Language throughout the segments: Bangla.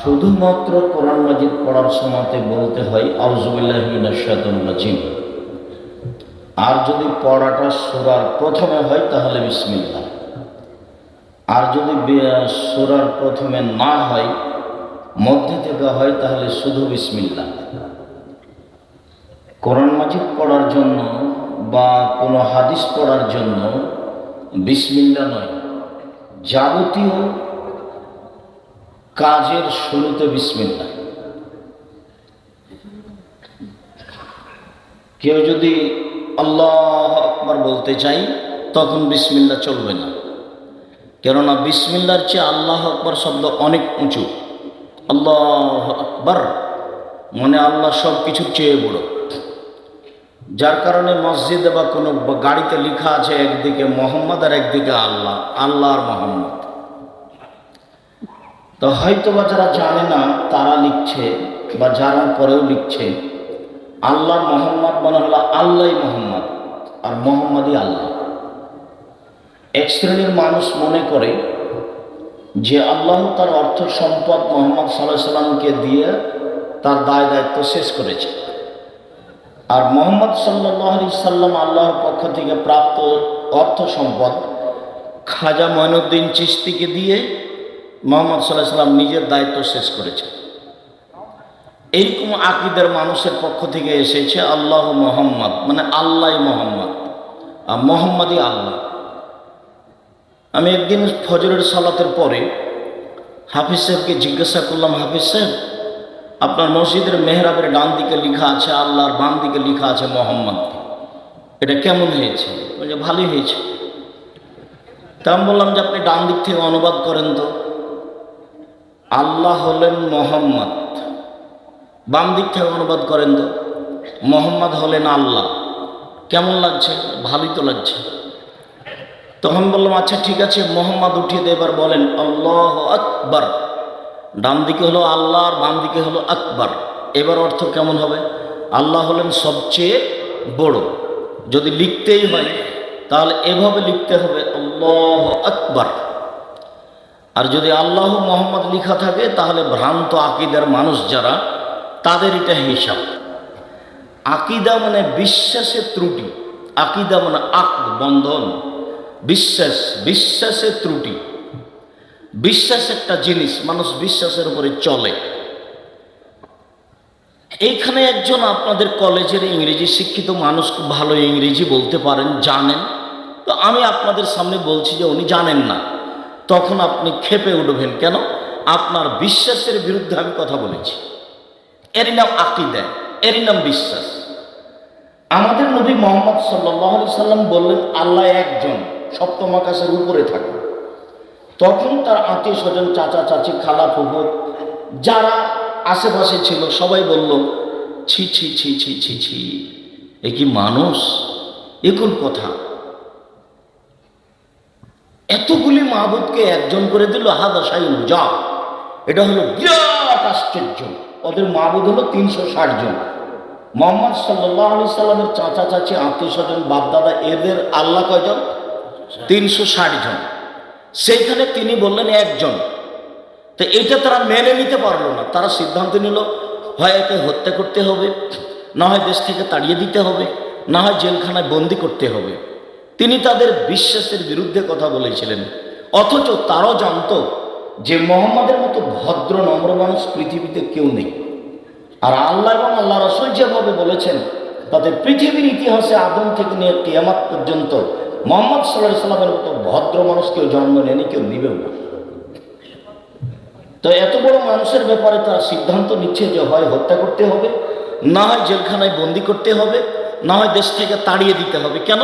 শুধুমাত্র কোরআন মাজিদ পড়ার সময়তে বলতে হয় আউযু বিল্লাহি মিনাশ শাইতানির রাজিম। আর যদি পড়াটা সূরার প্রথমে হয় তাহলে বিসমিল্লাহ। আর যদি সূরার প্রথমে না হয়, মধ্যে থেকে হয়, তাহলে শুধু বিসমিল্লাহ। কোরআন মাজিদ পড়ার জন্য বা কোনো হাদিস পড়ার জন্য বিসমিল্লাহ নয়, যাবতীয় কাজের শুরুতে বিসমিল্লাহ। কেউ যদি আল্লাহু আকবার বলতে চাই, তখন বিসমিল্লাহ চলবে না, কেননা বিসমিল্লাহর চেয়ে আল্লাহু আকবার শব্দ অনেক উঁচু। আল্লাহু আকবার মানে আল্লাহ সব কিছুর চেয়ে বড়। যার কারণে মসজিদে বা কোনো গাড়িতে লেখা আছে একদিকে মোহাম্মদ আর একদিকে আল্লাহ, আল্লাহ আর মোহাম্মদ। তো হয়তো বা যারা জানে না তারা লিখছে, বা যারা পরেও লিখছে আল্লাহ মোহাম্মদ মনে হলো আল্লাহ মোহাম্মদ আর মোহাম্মদই আল্লাহ। এক শ্রেণীর মানুষ মনে করে যে আল্লাহ তার অর্থ সম্পদ মুহাম্মদ সাল্লাল্লাহু আলাইহি সাল্লামকে দিয়ে তার দায় দায়িত্ব শেষ করেছে, আর মুহাম্মদ সাল্লাল্লাহু আলাইহি সাল্লাম আল্লাহর পক্ষ থেকে প্রাপ্ত অর্থ সম্পদ খাজা মঈনুদ্দিন চিশতিকে দিয়ে মুহাম্মদ সাল্লাল্লাহু আলাইহি সাল্লাম নিজের দায়িত্ব শেষ করেছে। এইরকম আকীদার মানুষের পক্ষ থেকে এসেছে আল্লাহ মুহাম্মদ মানে আল্লাহ মুহাম্মদ আর মুহাম্মদই আল্লাহ। আমি একদিন ফজরের সালাতের পরে হাফিজ সাহেবকে জিজ্ঞাসা করলাম, হাফিজ সাহেব, আপনার মসজিদের মেহরাবের ডান দিকে লেখা আছে আল্লাহ আর বাম দিকে লেখা আছে মোহাম্মদ, এটা কেমন হয়েছে? বলছে ভালোই হয়েছে। তা আমি বললাম যে আপনি ডান দিক থেকে অনুবাদ করেন তো। আল্লাহ হলেন মোহাম্মদ, বাম দিক থেকে অনুবাদ করেন তো। মোহাম্মদ হলেন আল্লাহ। কেমন লাগছে? ভালোই তো লাগছে। তখন বললাম আচ্ছা ঠিক আছে, মোহাম্মদ উঠিয়ে দিয়ে এবার বলেন আল্লাহু আকবার। ডান দিকে হলো আল্লাহ আর বাম দিকে হলো আকবার, এবার অর্থ কেমন হবে? আল্লাহ হলেন সবচেয়ে বড়। যদি লিখতেই হয় তাহলে এভাবে লিখতে হবে আল্লাহু আকবার। আর যদি আল্লাহ মোহাম্মদ লেখা থাকে তাহলে ভ্রান্ত আকীদার মানুষ যারা, তাদের এটা হিসাব। আকীদা মানে বিশ্বাসের ত্রুটি, আকীদা মানে আকদ বন্ধন, বিশ্বাস, বিশ্বাসের ত্রুটি। বিশ্বাস একটা জিনিস, মানুষ বিশ্বাসের উপরে চলে। এইখানে একজন আপনাদের কলেজের ইংরেজি শিক্ষিত মানুষ, খুব ভালো ইংরেজি বলতে পারেন, জানেন, তো আমি আপনাদের সামনে বলছি যে উনি জানেন না, তখন আপনি ক্ষেপে উঠবেন কেন? আপনার বিশ্বাসের বিরুদ্ধে আমি কথা বলেছি। এরই নাম আকীদা, এরই নাম বিশ্বাস। আমাদের নবী মুহাম্মদ সাল্লাল্লাহু আলাইহি সাল্লাম বললেন আল্লাহ একজন, সপ্তম আকাশের উপরে থাকে। তখন তার আত্মীয় স্বজন, চাচা চাচি, খালা ফুফু যারা আশেপাশে ছিল সবাই বলল ছি ছি ছি ছি ছি ছি, এ কি মানুষ? এ কোন কথা? এতগুলি মাহবুদকে একজন করে দিল, হাদা শাইউন যা, এটা হলো বিরাট আশ্চর্য। ওদের মাহবুদ হলো 360 জন। মুহাম্মদ সাল্লাল্লাহু আলাইহি সাল্লামের চাচা চাচি, আত্মীয় স্বজন, বাপদাদা, এদের আল্লাহ কয়জন? 360 জন। সেইখানে তিনি বললেন একজন। তো এইটা তারা মেনে নিতে পারলো না। তারা সিদ্ধান্ত নিল হয় একে হত্যা করতে হবে, না হয় দেশ থেকে তাড়িয়ে দিতে হবে, না হয় জেলখানায় বন্দি করতে হবে। তিনি তাদের বিশ্বাসের বিরুদ্ধে কথা বলেছিলেন, অথচ তারাও জানতো যে মুহাম্মদের মতো ভদ্র নম্র মানুষ পৃথিবীতে কেউ নেই। আর আল্লাহ এবং আল্লাহ রাসূল যেভাবে বলেছেন, তাতে পৃথিবীর ইতিহাসে আদম থেকে নিয়ে কিয়ামত পর্যন্ত মুহাম্মদ সাল্লাল্লাহু আলাইহি সাল্লামের মতো ভদ্র মানুষ কেউ জন্ম নেয়নি, কেউ নিবেও না। তো এত বড় মানুষের ব্যাপারে তারা সিদ্ধান্ত নিচ্ছে যে হয় হত্যা করতে হবে, না হয় জেলখানায় বন্দি করতে হবে, না হয় দেশ থেকে তাড়িয়ে দিতে হবে। কেন?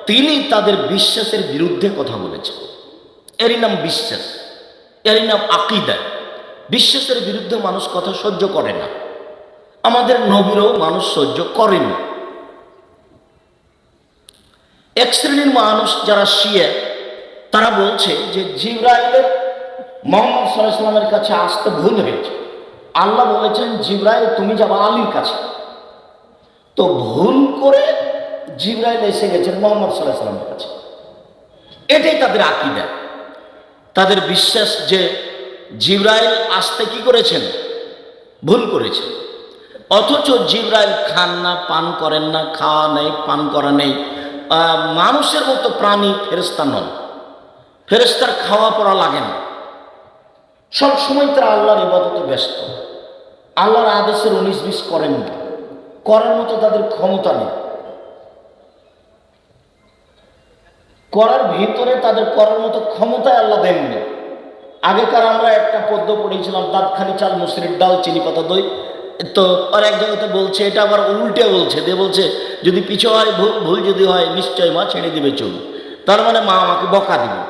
তিনি তাদের বিশ্বাসের বিরুদ্ধে কথা বলেছেন। এরই নাম বিশ্বাস, এরই নাম আকীদা। বিশ্বাসের বিরুদ্ধে মানুষ কথা সহ্য করে না। আমাদের নবীরও মানুষ সহ্য করেনি। এক শ্রেণীর মানুষ যারা শিয়া, তারা বলছে যে জিবরাইলের মুহাম্মদ সাল্লাল্লাহু আলাইহি সাল্লামের কাছে আসতে ভুল হয়েছে। আল্লাহ বলেছেন জিবরাইল তুমি যাবা আলীর কাছে, তো ভুল করে জিবরাইল এসে গেছেন মুহাম্মদ সাল্লাল্লাহু আলাইহি সাল্লামের কাছে। এটাই তাদের আকীদা, তাদের বিশ্বাস যে জিবরাইল আসতে কি করেছেন? ভুল করেছেন। অথচ জিবরাইল খান না, পান করেন না, খাওয়া নেই, পান করা নেই। মানুষের মতো প্রাণী, ফেরেশতা নন। ফেরেশতার খাওয়া পড়া লাগে না, সব সময় তারা আল্লাহর ইবাদতে ব্যস্ত। আল্লাহর আদেশের 19-20 করেন না, করার মতো তাদের ক্ষমতা নেই। করার ভিতরে তাদের করার মতো ক্ষমতায় আল্লাহ দেননি। আগেকার আমরা একটা পদ্য পড়েছিলাম, দাঁতখানি চাল, মুসুরির ডাল, চিনি পাতা দই। তো আর এক জায়গাতে বলছে, এটা আবার উল্টে বলছে, দিয়ে বলছে যদি পিছু হয় ভুল যদি হয় নিশ্চয় মা ছেড়ে দিবে চুল। তার মানে মা আমাকে বকা দিবে।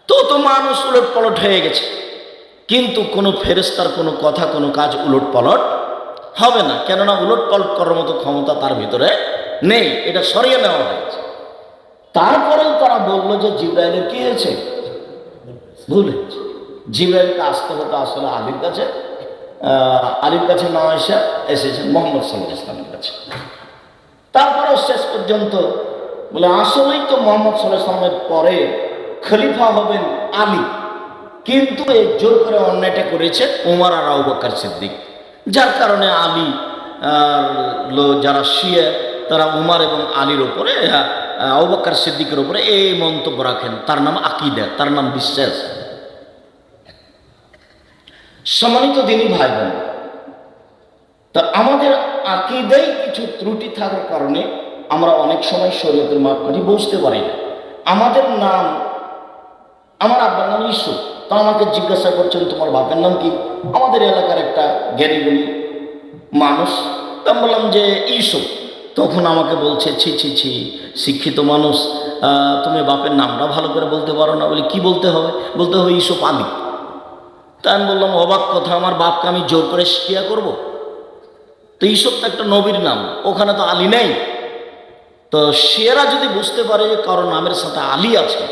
তো মানুষ উলট পলট হয়ে গেছে। কিন্তু কোনো ফেরেশতার কোনো কথা, কোনো কাজ উলট পলট হবে না, কেননা উলট পলট করার মতো ক্ষমতা তার ভিতরে নেই। এটা সরিয়ে নেওয়া হয়েছে। তারপরেও তারা বললো যে জিবরাইলের কি হয়েছে? ভুল হয়েছে। জিবরাইলকে আসতে হতো আসলে আলীর কাছে, আলীর কাছে না এসেছেন মোহাম্মদ সাল্লাল্লাহু আলাইহি ওয়াসাল্লামের কাছে। তারপরেও শেষ পর্যন্ত বলে আসলেই তো মোহাম্মদ সাল্লাল্লাহু আলাইহি ওয়াসাল্লামের পরে খলিফা হবেন আলী, কিন্তু এই জোর করে অন্যায়টা করেছে ওমর আর আবু বকর সিদ্দিক, যার কারণে আলী যারা শিয়া তারা উমর এবং আলীর উপরে, আবু বকর সিদ্দিকের উপরে এই মন্তব্য রাখেন। তার নাম আকীদা, তার নাম বিশ্বাস। সম্মানিত দিনী ভাই বোন, তা আমাদের আকীদায় কিছু ত্রুটি থাকার কারণে আমরা অনেক সময় শরীয়তের মাপকাঠি বুঝতে পারি না। আমাদের নাম, আমার আব্বার নাম ইউসুফ, তা আমাকে জিজ্ঞাসা করছেন তোমার বাপের নাম কি? আমাদের এলাকার একটা জ্ঞানীগুণী মানুষ, তা বললাম যে ইউসুফ। তখন আমাকে বলছে ছি ছি ছি, শিক্ষিত মানুষ, তুমি বাপের নামটা ভালো করে বলতে পারো না। বলি কি বলতে হবে? বলতে হবে ইউসুফ আলী। তা আমি বললাম অবাক কথা, আমার বাপকে আমি জোর করে শিয়া করব? তো ইউসুফ তো একটা নবীর নাম, ওখানে তো আলী নেই। তো শিয়ারা যদি বুঝতে পারে যে কারো নামের সাথে আলী আছে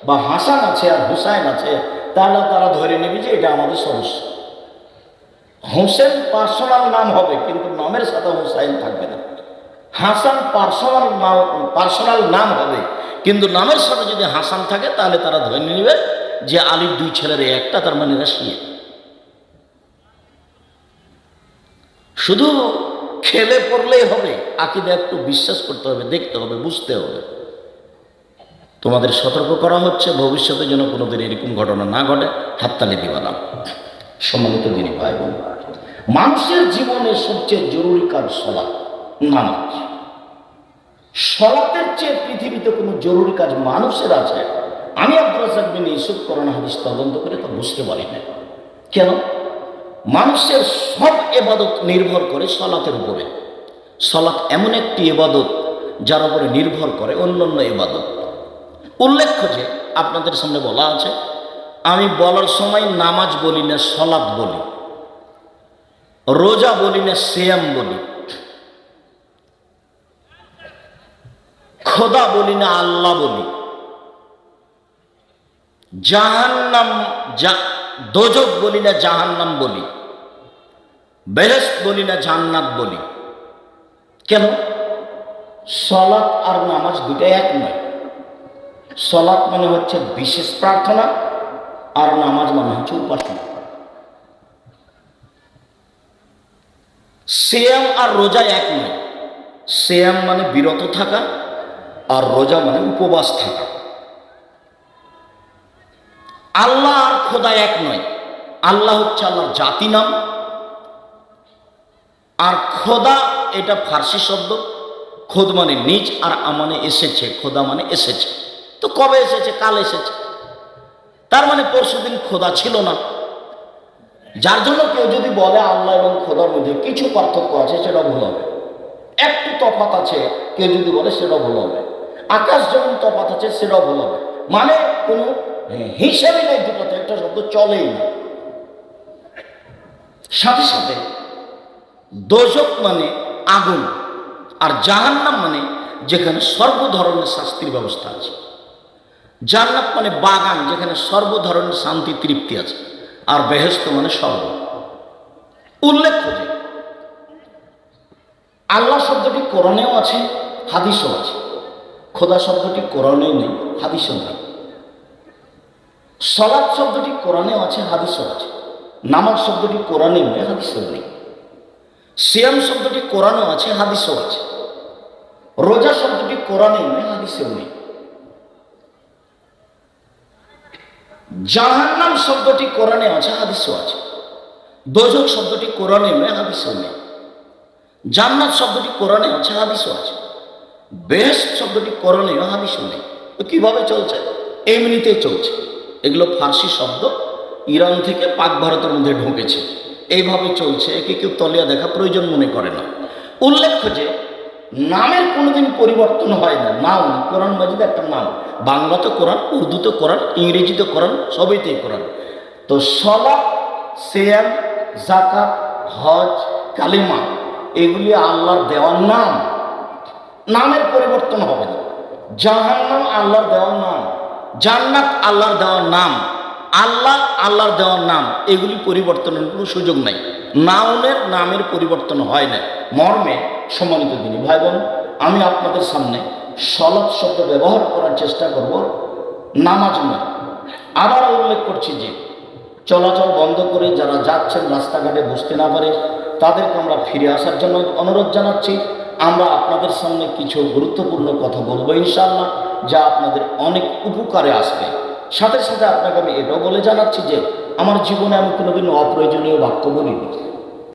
বা হাসান আছে আর হুসাইন আছে, তাহলে তারা ধরে নেবে যে এটা আমাদের সদস্য। হোসেন পার্সোনাল নাম হবে, কিন্তু নামের সাথে হুসাইন থাকবে না। হাসান পার্সোনাল নাম হবে, কিন্তু নামের সাথে যদি হাসান থাকে তাহলে তারা ধরে নেবে যে আলীর 2 ছেলের একটা, তার মানে এরা শিয়া। শুধু খেলে পড়লেই হবে, আকীদা একটু বিশ্বাস করতে হবে, দেখতে হবে, বুঝতে হবে। তোমাদের সতর্ক করা হচ্ছে ভবিষ্যতে যেন কোনোদিন এরকম ঘটনা না ঘটে। হাততালি দিবা না। সম্মানিত দিনী ভাই বোন, মানুষের জীবনে সবচেয়ে জরুরি কাজ সালাত, নামাজ। সালাতের চেয়ে পৃথিবীতে কোনো জরুরি কাজ মানুষের আছে আমি আব্দুর রাজ্জাক বিন ইউসুফ কোরআন হাদিস তদন্ত করে তা বুঝতে পারি না। কেন? মানুষের সব ইবাদত নির্ভর করে সালাতের উপরে। সালাত এমন একটি ইবাদত যার উপরে নির্ভর করে অন্যান্য ইবাদত। উল্লেখ্য যে আপনাদের সামনে বলা আছে, আমি বলার সময় নামাজ বলি না, সালাত বলি, রোজা বলি না, সিয়াম বলি, খোদা বলি না, আল্লাহ বলি, জাহান্নাম দোজক বলি না, জাহান্নাম বলি, বেহেশত বলি না, জান্নাত বলি। কেন? সালাত আর নামাজ দুটাই এক নয়। সালাত মানে হচ্ছে বিশেষ প্রার্থনা, আর নামাজ মানে হচ্ছে উপাসনা। সিয়াম আর রোজা এক নয়। সিয়াম মানে বিরত থাকা, আর রোজা মানে উপবাস থাকা। আল্লাহ আর খোদা এক নয়। আল্লাহ হচ্ছে আল্লাহর জাতি নাম, আর খোদা এটা ফার্সি শব্দ। খোদ মানে নিজ, আর মানে এসেছে, খোদা মানে এসেছে। তো কবে এসেছে? কাল এসেছে, তার মানে পরশুদিন খোদা ছিল না। যার জন্য কেউ যদি বলে আল্লাহ এবং খোদার মধ্যে কিছু পার্থক্য আছে, সেটা ভুল হবে। একটু তফাৎ আছে কেউ যদি বলে, সেটাও ভুল হবে। আকাশ যেমন তফাৎ আছে, সেটাও ভুল হবে। মানে কোনো হিসাবই নেই, দুটোতে একটা শব্দ চলেই না। সাথে সাথে দোজক মানে আগুন, আর জাহান্নাম মানে যেখানে সর্ব ধরনের শাস্তির ব্যবস্থা আছে। জান্নাত মানে বাগান, যেখানে সর্ব ধরনের শান্তি তৃপ্তি আছে। আর বেহেশত মানে স্বর্গ। উল্লেখ্য যে আল্লাহ শব্দটি কোরআনেও আছে, হাদিসও আছে। খোদা শব্দটি কোরআনেও নেই, হাদিসও নেই। সালাত শব্দটি কোরআনেও আছে, হাদিসেও আছে। নামাজ শব্দটি কোরআনেও নেই, হাদিসেও নেই। সিয়াম শব্দটি কোরআনেও আছে, হাদিসেও আছে। রোজা শব্দটি কোরআনেও নেই, হাদিসেও নেই। জাহান্নাম শব্দটি কোরআনে আছে, হাদিসেও আছে। দোজখ শব্দটি কোরআনেও নেই, হাদিসেও নেই। জান্নাত শব্দটি কোরআনে আছে, হাদিসেও আছে। বেহেশত শব্দটি কোরআনেও, হাদিসেও নেই। তো কিভাবে চলছে? এমনিতেই চলছে। এগুলো ফার্সি শব্দ, ইরান থেকে পাক ভারতের মধ্যে ঢুকেছে, এইভাবে চলছে। একে কেউ তলিয়া দেখা প্রয়োজন মনে করে না। উল্লেখ্য যে নামের কোনোদিন পরিবর্তন হয় না। নাম কোরআন মাজিদ একটা নাম, বাংলাতে কোরআন, উর্দুতে কোরআন, ইংরেজিতে কোরআন, সবইতেই কোরআন। তো সালাত, সিয়াম, যাকাত, হজ, কালিমা এগুলি আল্লাহর দেওয়ার নাম, নামের পরিবর্তন হবে না। জাহান্নাম আল্লাহর দেওয়ার নাম, জান্নাত আল্লাহর দেওয়ার নাম, আল্লাহ আল্লাহর দেওয়ার নাম, এগুলি পরিবর্তনের কোনো সুযোগ নাই। নাউনের নামের পরিবর্তন হয় না। মর্মে সম্মানিত দিনী ভাই বোন, আমি আপনাদের সামনে সালাত শব্দ ব্যবহার করার চেষ্টা করব, নামাজ নয়। আবার উল্লেখ করছি যে চলাচল বন্ধ করে যারা যাচ্ছেন, রাস্তাঘাটে বসতে না পারে, তাদেরকে আমরা ফিরে আসার জন্য অনুরোধ জানাচ্ছি। আমরা আপনাদের সামনে কিছু গুরুত্বপূর্ণ কথা বলবো ইনশাআল্লাহ, যা আপনাদের অনেক উপকারে আসবে। সাথে সাথে আপনাকে আমি এটাও বলে জানাচ্ছি যে আমার জীবনে আমি কোনোদিন অপ্রয়োজনীয় বাক্য বলিনি।